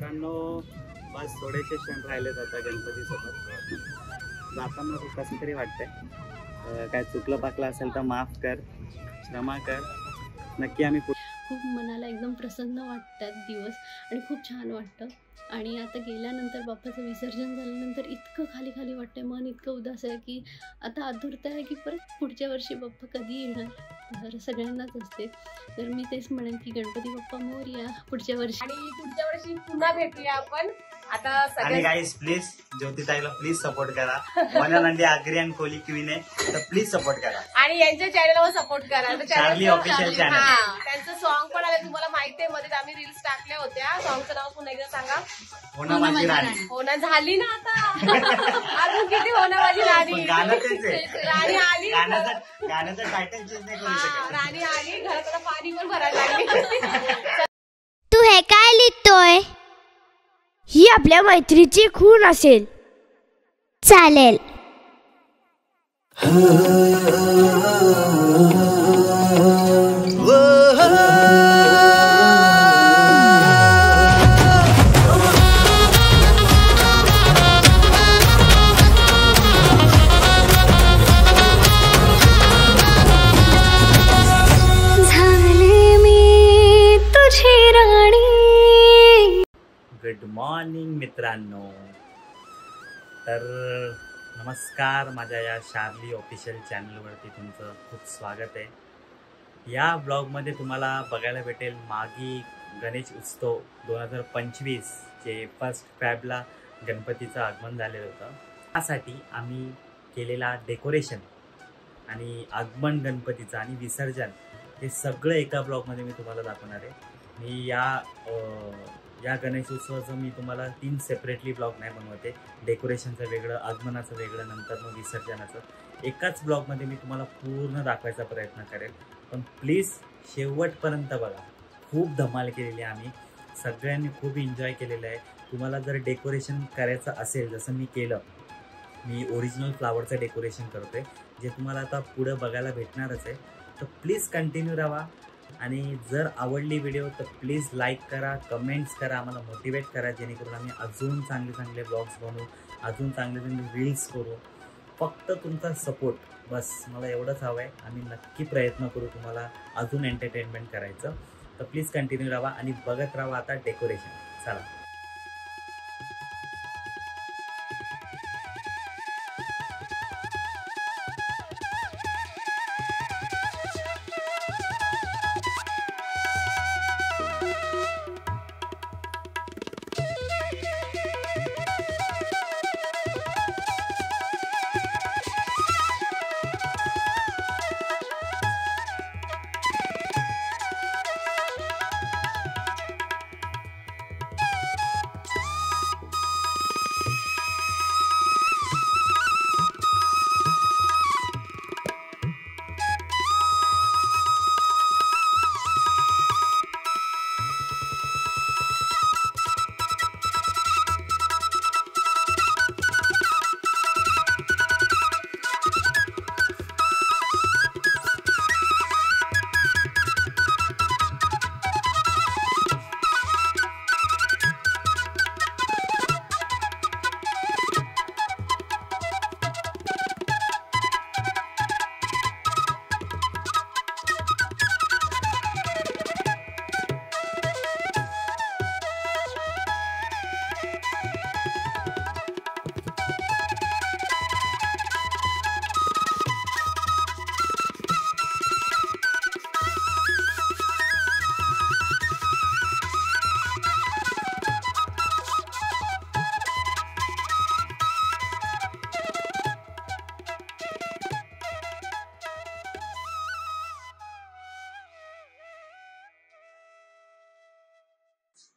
मित्रांनो, बस थोडेसे क्षण राहिलेत आता गणपतीसोबत. जाताना कसं तरी वाटतंय. काय चुकलं पाकलं असेल तर माफ कर, क्षमा कर. नक्की आम्ही खूप मनाला एकदम प्रसन्न वाटतात दिवस आणि खूप छान वाटतं. आणि आता गेल्यानंतर बाप्पाचं विसर्जन झाल्यानंतर इतकं खाली खाली वाटतंय, मन इतकं उदास आहे की आता आतुरता आहे की परत पुढच्या वर्षी बाप्पा कधी येणार. तर सगळ्यांनाच असते. तर मी तेच म्हणेन की गणपती बाप्पा मोरया पुढच्या वर्षी, आणि पुढच्या वर्षी पुन्हा भेटूया आपण. आता आणि गाईस प्लीज ज्योतिताईला प्लीज सपोर्ट करा. मननंदी आगरी आणि कोहली क्वीन आहे, तर प्लीज सपोर्ट करा आणि यांच्या चॅनलवर सपोर्ट करा. Charlie official channel. त्यांचं सॉन्ग पण आलं, तुम्हाला माहिती आहे. मध्ये आम्ही रील्स टाकल्या होत्या. सॉंगचं नाव पुन्हा एकदा सांगा. होना माझी राणी. होना झाली ना आता. अजून किती होना माझी राणी. गाणं तेच आहे. राणी आली. गाण्याचं टायटल चेंज नाही करू शकत. राणी आली, घरात आता पाणी पण भरायला लागली. तू हे काय लिहितोय? ही आपल्या मैत्रीची खूण असेल. चालेल. गुड मॉर्निंग मित्रांनो. तर नमस्कार, माझ्या या शार्ली ऑफिशियल चॅनलवरती तुमचं खूप स्वागत आहे. या ब्लॉगमध्ये तुम्हाला बघायला भेटेल मागी गणेश उत्सव 2025 चे 1 फेब्रुवारीला गणपतीचं आगमन झालेलं होतं. त्यासाठी आम्ही केलेला डेकोरेशन आणि आगमन गणपतीचं आणि विसर्जन हे सगळं एका ब्लॉगमध्ये मी तुम्हाला दाखवणार आहे. मी या गणेश उत्सवाचं मी तुम्हाला 3 सेपरेटली ब्लॉग नाही बनवते. डेकोरेशनचं वेगळं, आगमनाचं वेगळं, नंतर मग विसर्जनाचं एकाच ब्लॉगमध्ये मी तुम्हाला पूर्ण दाखवायचा प्रयत्न करेल. पण प्लीज शेवटपर्यंत बघा. खूप धमाल केलेली आहे आम्ही सगळ्यांनी, खूप एन्जॉय केलेलं आहे. तुम्हाला जर डेकोरेशन करायचं असेल, जसं मी केलं, मी ओरिजिनल फ्लावरचं डेकोरेशन करतो आहे, जे तुम्हाला आता पुढं बघायला भेटणारच आहे. तर प्लीज कंटिन्यू राहा. आणि जर आवडली व्हिडिओ तर प्लीज लाईक करा, कमेंट्स करा, आम्हाला मोटिवेट करा, जेणेकरून आम्ही अजून चांगले चांगले ब्लॉग्स बनवू, अजून चांगले चांगले रील्स करू. फक्त तुमचा सपोर्ट, बस मला एवढंच हवं आहे. आम्ही नक्की प्रयत्न करू तुम्हाला अजून एंटरटेनमेंट करायचं. तर प्लीज कंटिन्यू राहा आणि बघत राहा आता डेकोरेशन. चला.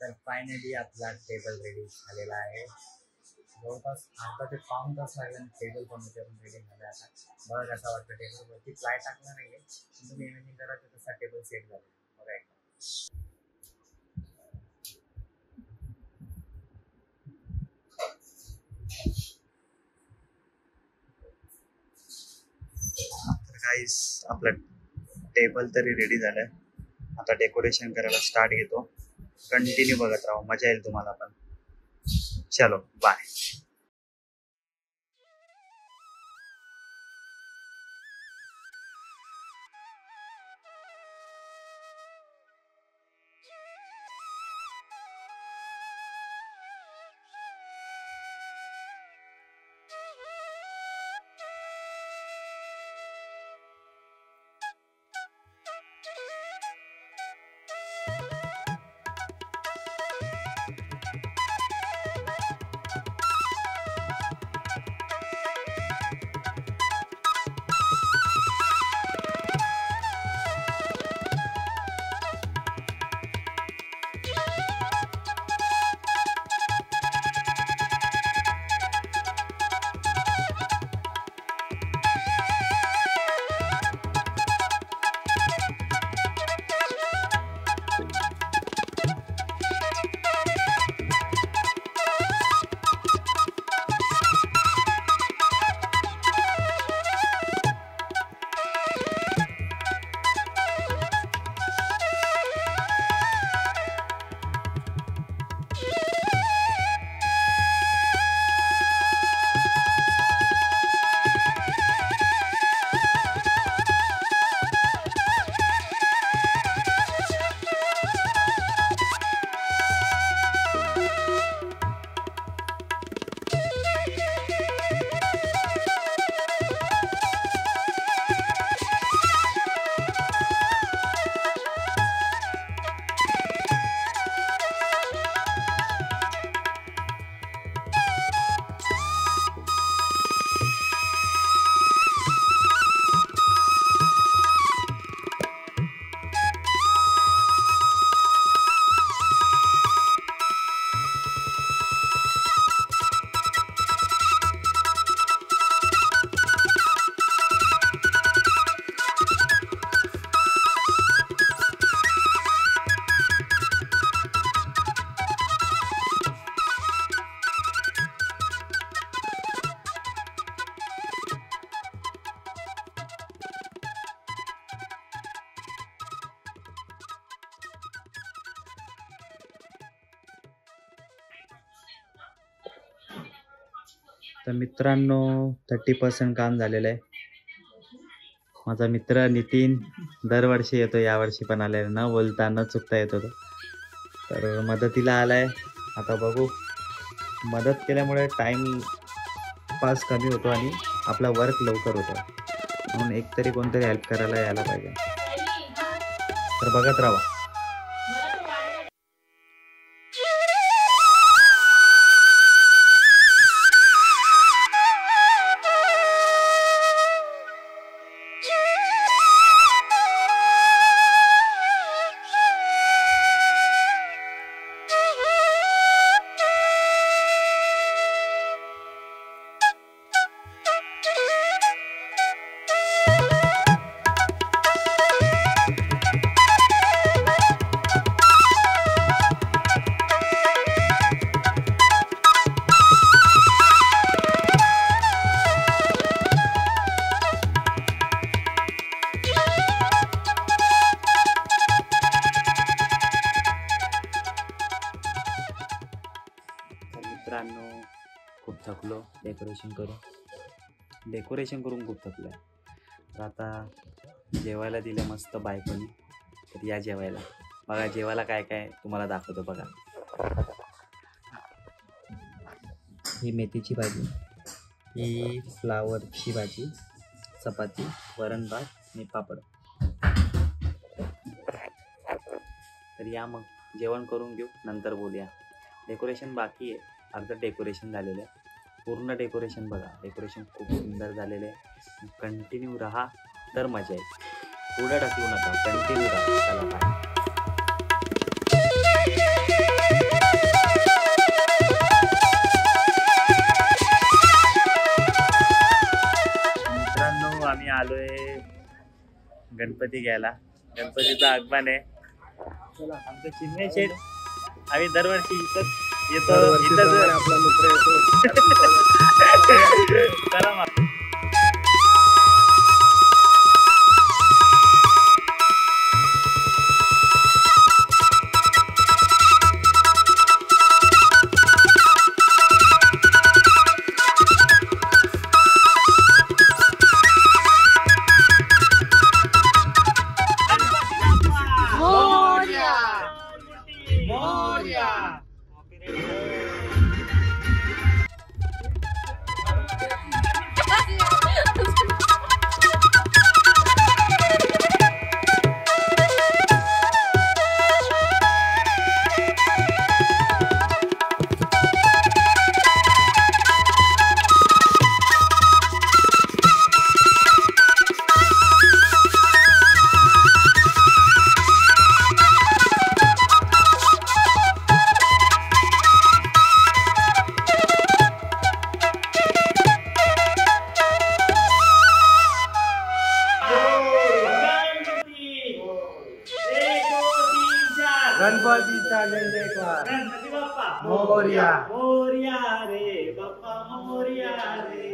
तर फायनली आपला टेबल रेडी झालेला आहे. जवळपास अर्धा ते पाऊण तास लागला टेबल बनवते, पण रेडी झालं. आता बघा कसा वाटतं. टेबलवरती प्लाय टाकला नाही आहे, तुम्ही इमेजिन करा तर तसा टेबल सेट झाला. बघा एकदा. तर गाईस आपला टेबल तरी रेडी झालाय. आता डेकोरेशन करायला स्टार्ट घेतो. कंटिन्यू बघत राहा, मजा येईल तुम्हाला पण. चलो बाय. तर मित्रांनो 30% काम झालेलं आहे. माझा मित्र नितीन दरवर्षी येतो, यावर्षी पण आलाय, न बोलता न चुकता येतो तो. तर मदतीला आलाय. आता बघू, मदत केल्यामुळे टाइम पास कमी होतो आणि आपला वर्क लवकर होतो, म्हणून एकतरी कोणतरी हेल्प करायला यायला पाहिजे. तर बघत राहा. मित्रांनो खूप थकलो डेकोरेशन करून खूप थकलो आहे. तर आता जेवायला दिलं मस्त बायकोनी. तर या जेवायला, बघा जेवायला काय काय तुम्हाला दाखवतो. बघा, ही मेथीची भाजी, ही फ्लावरची भाजी, चपाती, वरण भात आणि पापड. तर या मग जेवण करून घेऊ, नंतर बोलूया. डेकोरेशन बाकी आहे, अर्धं डेकोरेशन झालेलं आहे. पूर्ण डेकोरेशन बघा, डेकोरेशन खूप सुंदर झालेलं आहे. कंटिन्यू राहा तर मजा येईल. पुढं ढकलू नका, कंटिन्यू राहा. चला बाय. मित्रांनो आम्ही आलोय गणपती घ्यायला. गणपतीचं आगमन आहे. चला, आमचं चिन्मय शेठ, आम्ही दरवर्षी इथंच येतो. आपला मित्र येतो. चला मग. मोरया मोरया रे बाप्पा मोरया रे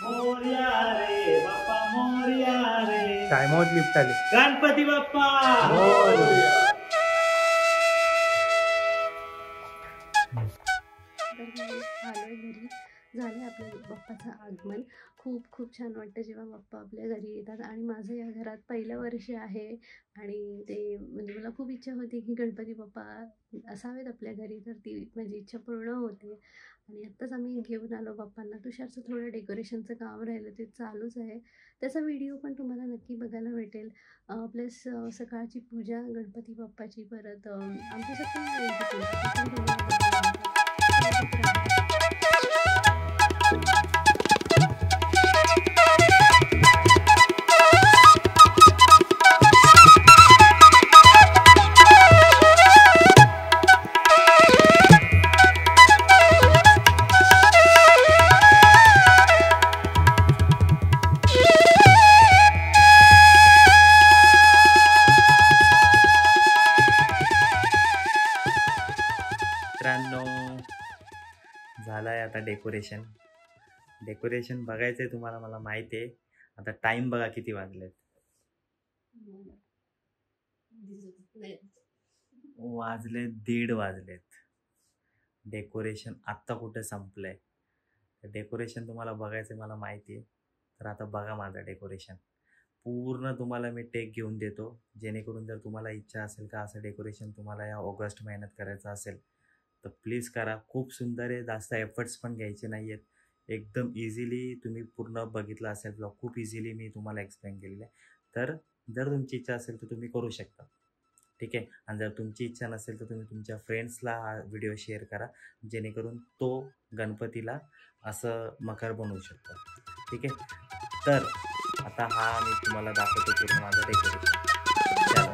मोरया रे बाप्पा मोरया रे. काय मौज लिफ्ट आली. गणपती बाप्पा आलोय घरी, झालं आपल्या बाप्पाचं आगमन. खूप खूप छान वाटतं जेव्हा बाप्पा आपल्या घरी येतात. आणि माझं या घरात पहिलं वर्ष आहे आणि ते म्हणजे मला खूप इच्छा होती की गणपती बाप्पा असावेत आपल्या घरी, तर ती माझी इच्छा पूर्ण होते. आणि आत्ताच आम्ही घेऊन आलो बाप्पांना. तुषारचं थोडं डेकोरेशनचं काम राहिलं, ते चालूच आहे. त्याचा व्हिडिओ पण तुम्हाला नक्की बघायला भेटेल. प्लस सकाळची पूजा गणपती बाप्पाची, परत आमची सत्यनारायणची पूजा ती पण तुम्हाला बघायला भेटेल. मित्रांनो झालंय आता डेकोरेशन. डेकोरेशन बघायचंय तुम्हाला, मला माहिती आहे. आता टाइम बघा किती वाजलेत. वाजले 1:30 वाजलेत. डेकोरेशन आत्ता कुठे संपलंय. डेकोरेशन तुम्हाला बघायचंय मला माहिती आहे. तर आता बघा माझं डेकोरेशन पूर्ण तुम्हाला मी टेक घेऊन देतो, जेणेकरून जर तुम्हाला इच्छा असेल का असं डेकोरेशन तुम्हाला या ऑगस्ट महिन्यात करायचं असेल तर प्लीज करा. खूप सुंदर आहे, जास्त एफर्ट्स पण घ्यायचे नाही आहेत. एकदम इझिली तुम्ही पूर्ण बघितलं असेल ब्लॉग, खूप इझिली मी तुम्हाला एक्सप्लेन केलेलं आहे. तर जर तुमची इच्छा असेल तर तुम्ही करू शकता, ठीक आहे. आणि जर तुमची इच्छा नसेल तर तुम्ही तुमच्या फ्रेंड्सला हा व्हिडिओ शेअर करा, जेणेकरून तो गणपतीला असं मखर बनवू शकतो, ठीक आहे. तर आता हा मी तुम्हाला दाखवतो पूर्ण माझं डेकोरेशन. चला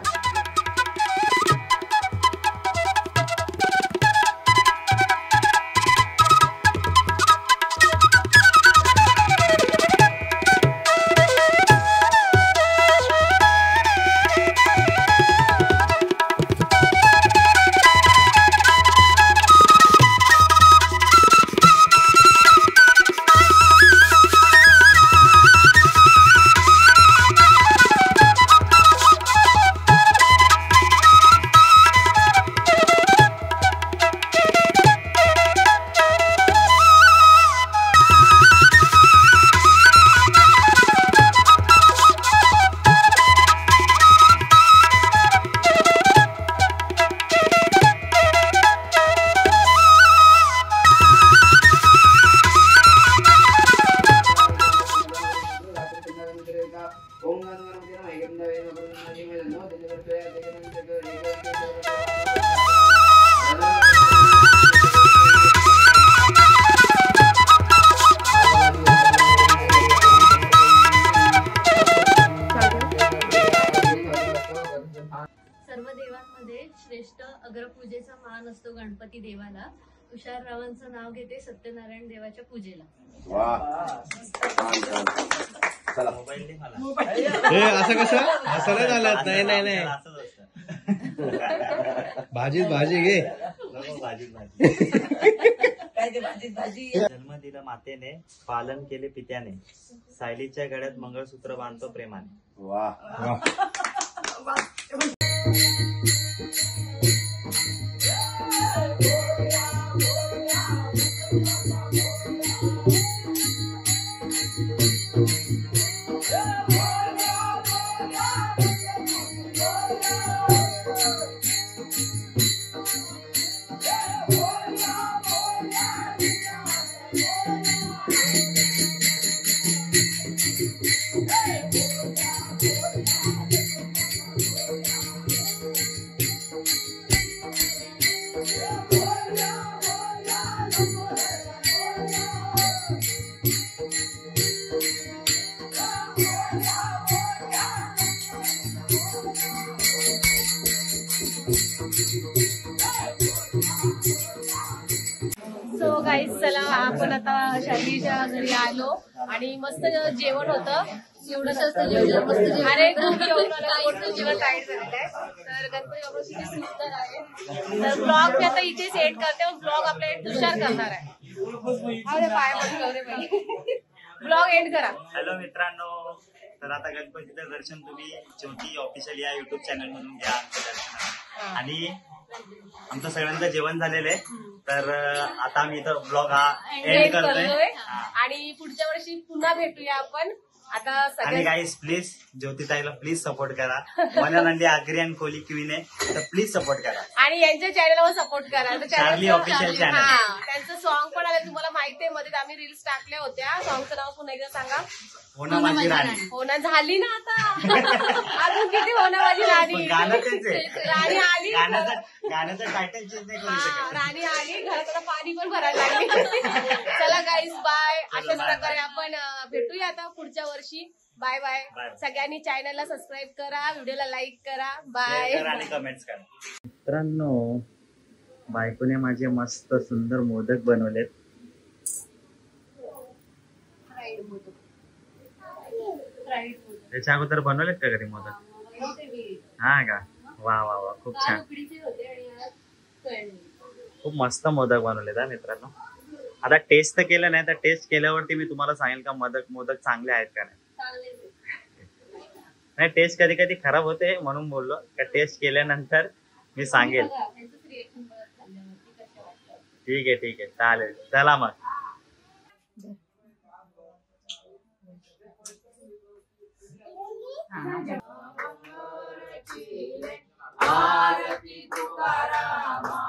श्रेष्ठ अग्रपूजेचा मान असतो गणपती देवाला. तुषार रावांचं नाव घेते सत्यनारायण देवाच्या पूजेला. असं कसं असं नाही झालं. नाही नाही नाही, भाजीत भाजी घे. जन्म दिला मातेने, पालन केले पित्याने, सायलीच्या गळ्यात मंगळसूत्र बांधतो प्रेमाने. वा Yeah. सो गाईज चला आपण आता शार्लीच्या घरी आलो आणि मस्त जेवण होतं. अरे खूप जेवण टाईट झालेलं आहे. तर गणपती बाप्पाची सुंदर आहे. तर ब्लॉग मी आता इथे सेट करते. ब्लॉग आपल्या तुषार करणार आहे. पाय ब्लॉग एंड करा. हॅलो मित्रांनो, तर आता गणपतीचं दर्शन तुम्ही ज्योती ऑफिशियल या युट्यूब चॅनल मधून घ्या आमच्या दर्शनात. आणि आमचं सगळ्यांचं जेवण झालेलं आहे. तर आता आम्ही इथं ब्लॉग हा एंड करतोय आणि पुढच्या वर्षी पुन्हा भेटूया आपण. आता आणि गाईस प्लीज ज्योतिताईला प्लीज सपोर्ट करा. मननंदी आगरी आणि कोहली क्वीन आहे, तर प्लीज सपोर्ट करा आणि यांच्या चॅनलवर सपोर्ट करा. शार्ली ऑफिशियल चॅनल. त्यांचं सॉन्ग पण आलं, तुम्हाला माहिती आहे. मध्ये आम्ही रील्स टाकल्या होत्या. सॉंगचं नाव पुन्हा एकदा सांगा. होना माझी राणी. होना झाली ना आता. अजून किती होना माझी राणी. गाणं तेच आहे. राणी आली. गाण्याचं टायटल चेंज नाही करू शकत. राणी आली. घरात आता पाणी पण भरायला लागली. चला गाईस बाय. अशाच प्रकारे आपण भेटूया आता पुढच्या वर्षी. Bye bye. सगळ्यांनी चॅनलला सबस्क्राईब करा, व्हिडिओला लाईक करा. बाय आणि कमेंट्स करा. मित्रांनो, बायकोने माझे मस्त सुंदर मोदक बनवलेत. त्याच्या अगोदर बनवलेत का घरी मोदक? हा का? वा वा वा, खूप छान. खूप मस्त मोदक बनवलेत हा मित्रांनो. आता टेस्ट तर केलं नाही, तर टेस्ट केल्यावरती मी तुम्हाला सांगेल का मोदक चांगले आहेत का नाही. टेस्ट कधी कधी खराब होते, म्हणून बोललो का टेस्ट केल्यानंतर मी सांगेल. ठीक आहे चालेल. चला मग. आरती तुकारामा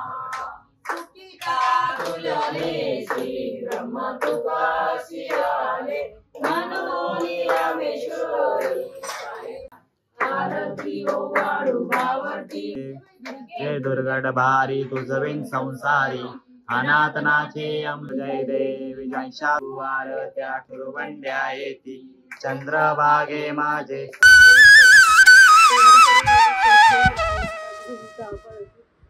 सुखिता तुलले श्री ब्रह्म तुकासी आले मनोनी रामेश्वरी आरती ओ वाळू भावती. जय दुर्गड भारी तुझविन संसारी अनाथनाचे अमृत. जय देवी जय शाकुवार त्या कुरुबंड्या येती चंद्रभागे माझे.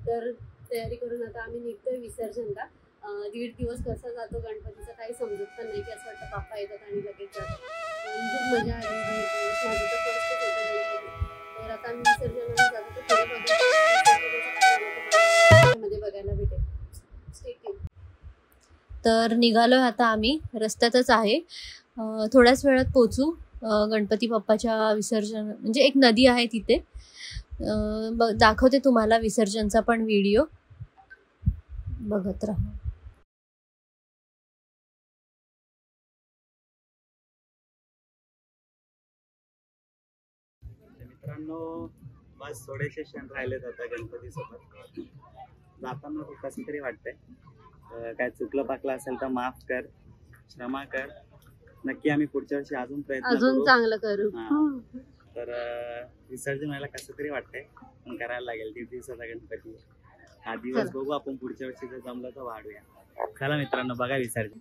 तर तयारी करून आता आम्ही निघतोय विसर्जनला. 1.5 दिवस कसा जातो गणपतीचा काही समजत पण नाही, की असं वाटतं बाप्पा येतात आणि लगेच जातात. खूप मजा आली. 1.5 दिवस माझं तर फर्स्टच होतं गणपती. तर आता आम्ही विसर्जनाला जातो, तर मध्ये बघायला भेटेल. तर निघालोय आता आम्ही. रस्त्यातच आहे. थोड्याच वेळात पोचू गणपती बाप्पाच्या विसर्जन. म्हणजे एक नदी आहे तिथे. दाखवते तुम्हाला विसर्जनचा पण व्हिडिओ. बघत राहा. मित्रांनो, बस थोडेसे क्षण राहिलेत आता गणपती सोबत. जाताना कसं तरी वाटतंय. काय चुकलं पाकलं असेल तर माफ कर, क्षमा कर. नक्की आम्ही पुढच्या वर्षी अजून प्रयत्न अजून चांगलं करू. तर विसर्जन व्हायला कसं तरी वाटतंय, पण करायला लागेल. 1.5 दिवसाचा गणपती. हा दिवस बघू आपण पुढच्या वर्षी जर जमलं तर वाढूया. चला मित्रांनो, बघा विसर्जन.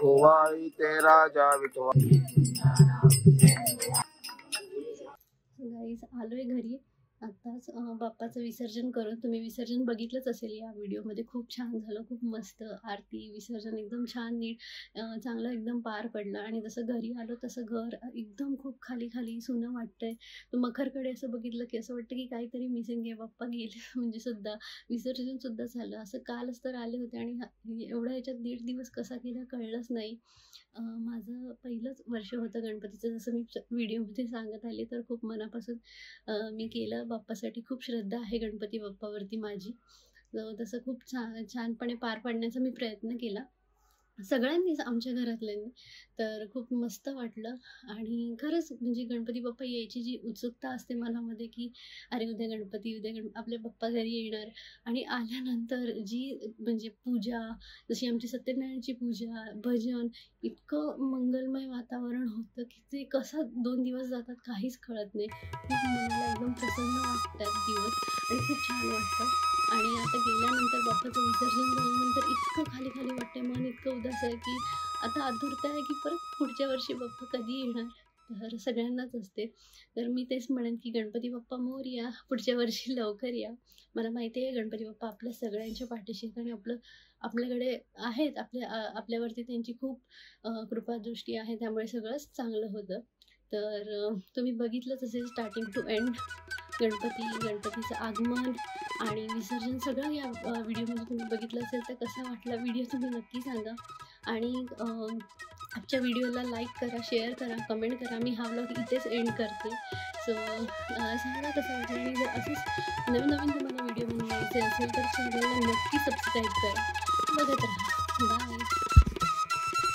ओवाळी ते राजा विठवा. गाईस आलोय घरी आत्ताच. बाप्पाचं विसर्जन करून. तुम्ही विसर्जन बघितलंच असेल या व्हिडिओमध्ये. खूप छान झालं, खूप मस्त. आरती विसर्जन एकदम छान नीट चांगलं एकदम पार पडलं. आणि जसं घरी आलो तसं घर एकदम खूप खाली सुनं वाटतंय. मखरकडे असं बघितलं की असं वाटतं की काहीतरी मिसिंग आहे. बाप्पा गेले म्हणजे सुद्धा विसर्जन सुद्धा झालं. असं कालच तर आले होते आणि एवढ्या ह्याच्यात 1.5 दिवस कसा गेला कळलंच नाही. माझं पहिलंच वर्ष होतं गणपतीचं, जसं मी व्हिडिओमध्ये सांगत आले. तर खूप मनापासून मी केलं. बाप्पासाठी खूप श्रद्धा आहे गणपती बाप्पावरती माझी. तसं खूप छानपणे पार पाडण्याचा मी प्रयत्न केला. सगळ्यांनीच आमच्या घरातल्यांनी. तर खूप मस्त वाटलं. आणि खरंच म्हणजे गणपती बाप्पा यायची जी उत्सुकता असते मनामध्ये, की अरे उद्या गणपती आपले बाप्पा घरी येणार. आणि आल्यानंतर जी म्हणजे पूजा, जशी आमची सत्यनारायणची पूजा, भजन, इतकं मंगलमय वातावरण होतं की ते कसं 2 दिवस जातात काहीच कळत नाही. खूप मनाला एकदम प्रसन्न वाटतात दिवस आणि खूप छान वाटतं. आणि आता गेल्यानंतर बाप्पाचं विसर्जन झाल्यानंतर इतकं खाली वाटतंय. मन इतकं उदास आहे की आता आतुरता आहे की परत पुढच्या वर्षी बाप्पा कधी येणार. तर सगळ्यांनाच असते. तर मी तेच म्हणेन की गणपती बाप्पा मोरया, पुढच्या वर्षी लवकर या. मला माहिती आहे गणपती बाप्पा आपल्या सगळ्यांच्या पाठीशी आहेत आणि आपल्याकडे आहेत, आपल्यावरती त्यांची खूप कृपादृष्टी आहे, त्यामुळे सगळंच चांगलं होतं. तर तुम्ही बघितलंच असेल स्टार्टिंग टू एंड गणपतीचं आगमन आणि विसर्जन सगळं या व्हिडिओमध्ये तुम्ही बघितलं असेल. तर कसा वाटला व्हिडिओ तुम्ही नक्की सांगा आणि आजच्या व्हिडिओला लाईक करा, शेअर करा, कमेंट करा. मी हा व्लॉग इथेच एंड करते. सो सांगा कसं वाटलं आणि जर असंच नवीन तुम्हाला व्हिडिओ बनवायचे असेल तर चॅनलला नक्की सबस्क्राईब करा. बघत राहा. बाय.